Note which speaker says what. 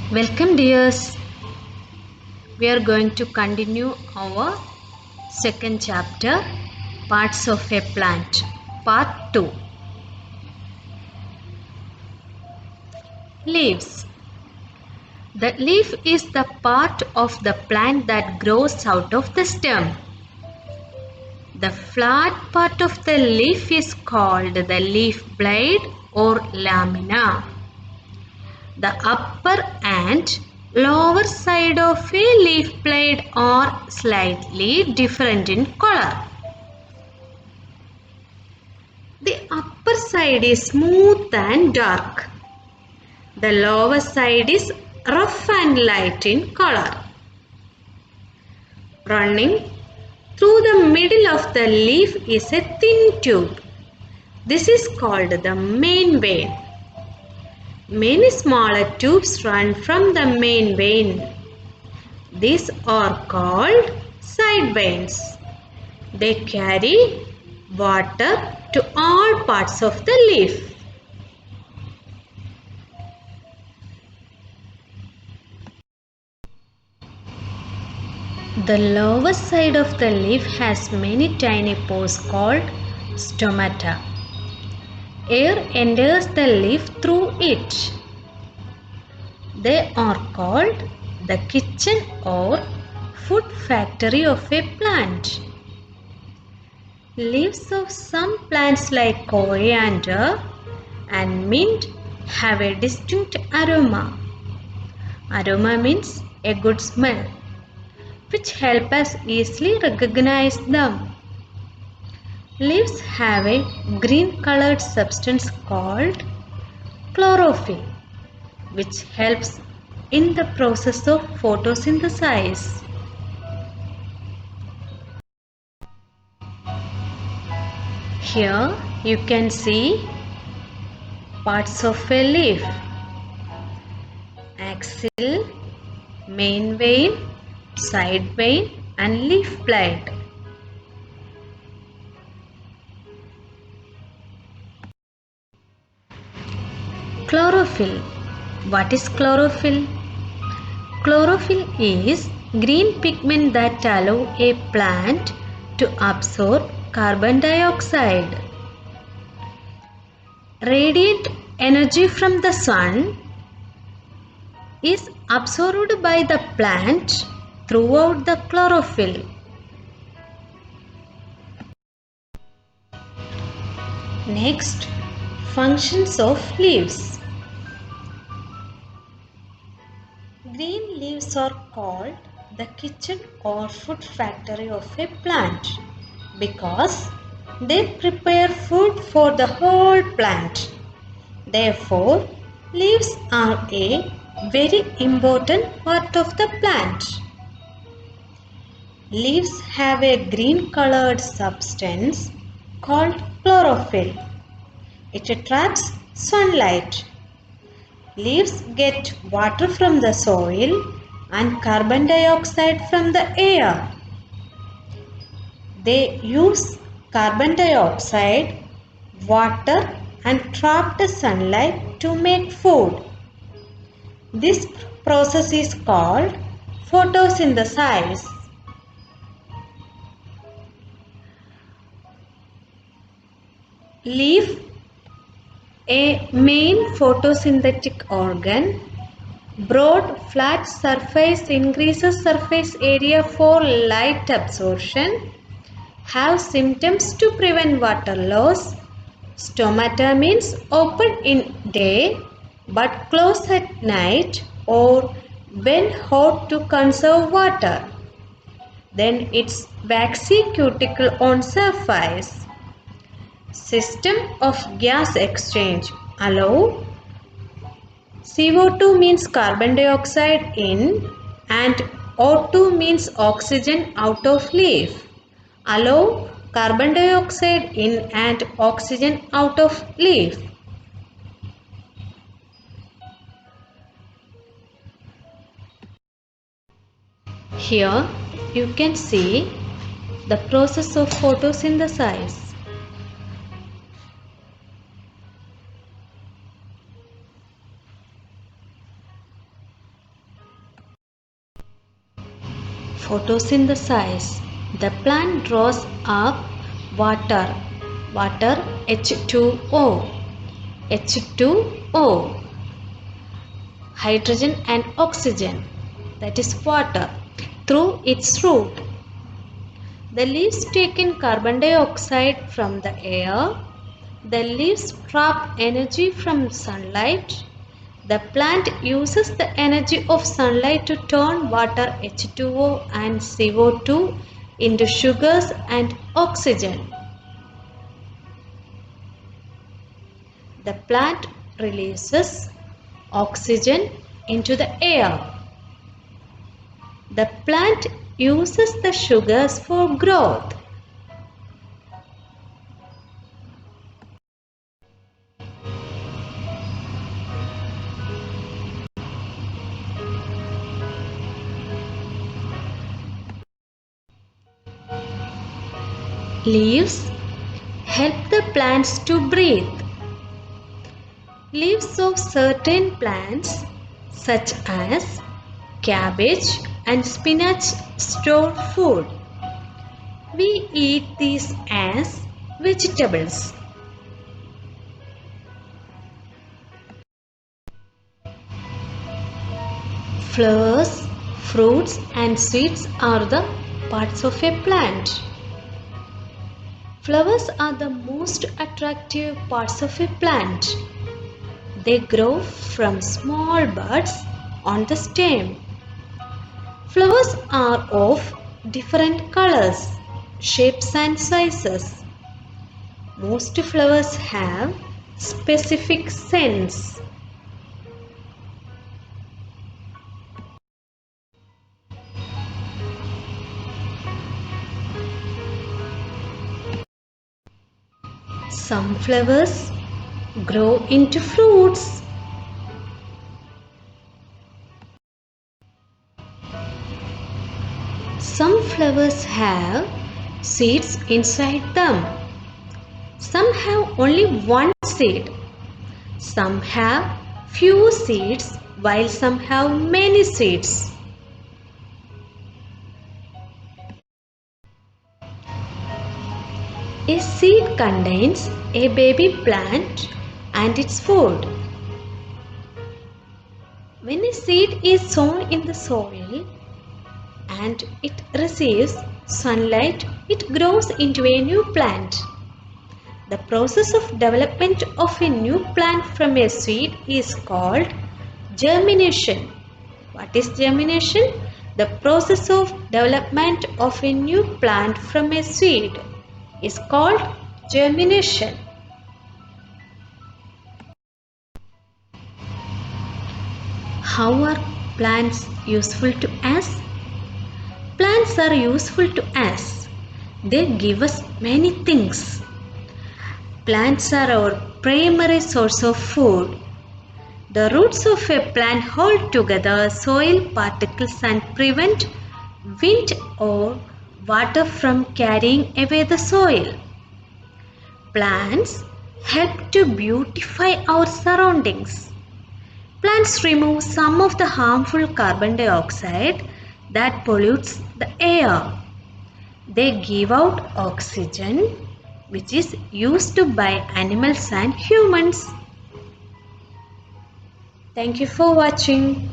Speaker 1: Welcome dears. We are going to continue our second chapter, Parts of a Plant, Part 2. Leaves. The leaf is the part of the plant that grows out of the stem. The flat part of the leaf is called the leaf blade or lamina. The upper and lower side of a leaf blade are slightly different in color. The upper side is smooth and dark. The lower side is rough and light in color. Running through the middle of the leaf is a thin tube. This is called the main vein. Many smaller tubes run from the main vein. These are called side veins. They carry water to all parts of the leaf. The lower side of the leaf has many tiny pores called stomata. Air enters the leaf through it. They are called the kitchen or food factory of a plant. Leaves of some plants like coriander and mint have a distinct aroma. Aroma means a good smell, which help us easily recognize them. Leaves have a green colored substance called chlorophyll, which helps in the process of photosynthesis. Here you can see parts of a leaf: axil, main vein, side vein and leaf blade. Chlorophyll. What is chlorophyll? Chlorophyll is green pigment that allow a plant to absorb carbon dioxide. Radiant energy from the sun is absorbed by the plant throughout the chlorophyll. Next, functions of leaves. Green leaves are called the kitchen or food factory of a plant because they prepare food for the whole plant. Therefore, leaves are a very important part of the plant. Leaves have a green colored substance called chlorophyll. It traps sunlight. Leaves get water from the soil and carbon dioxide from the air. They use carbon dioxide, water and trapped sunlight to make food. This process is called photosynthesis. Leaf, a main photosynthetic organ. Broad flat surface increases surface area for light absorption. Have symptoms to prevent water loss. Stomata means open in day but close at night or when hot to conserve water. Then it's waxy cuticle on surface. System of gas exchange. Allow CO2 means carbon dioxide in and O2 means oxygen out of leaf. Allow carbon dioxide in and oxygen out of leaf. Here you can see the process of photosynthesis. Photosynthesis. The plant draws up water, H2O, H2O, hydrogen and oxygen, that is water, through its root. The leaves take in carbon dioxide from the air. The leaves trap energy from sunlight. The plant uses the energy of sunlight to turn water H2O and CO2 into sugars and oxygen. The plant releases oxygen into the air. The plant uses the sugars for growth. Leaves help the plants to breathe. Leaves of certain plants such as cabbage and spinach store food. We eat these as vegetables. Flowers, fruits and seeds are the parts of a plant. Flowers are the most attractive parts of a plant. They grow from small buds on the stem. Flowers are of different colors, shapes and sizes. Most flowers have specific scents. Some flowers grow into fruits. Some flowers have seeds inside them. Some have only one seed. Some have few seeds while some have many seeds. A seed contains a baby plant and its food. When a seed is sown in the soil and it receives sunlight, it grows into a new plant. The process of development of a new plant from a seed is called germination. What is germination? The process of development of a new plant from a seed is called germination. How are plants useful to us? Plants are useful to us. They give us many things. Plants are our primary source of food. The roots of a plant hold together soil particles and prevent wind or water from carrying away the soil. Plants help to beautify our surroundings. Plants remove some of the harmful carbon dioxide that pollutes the air. They give out oxygen, which is used by animals and humans. Thank you for watching.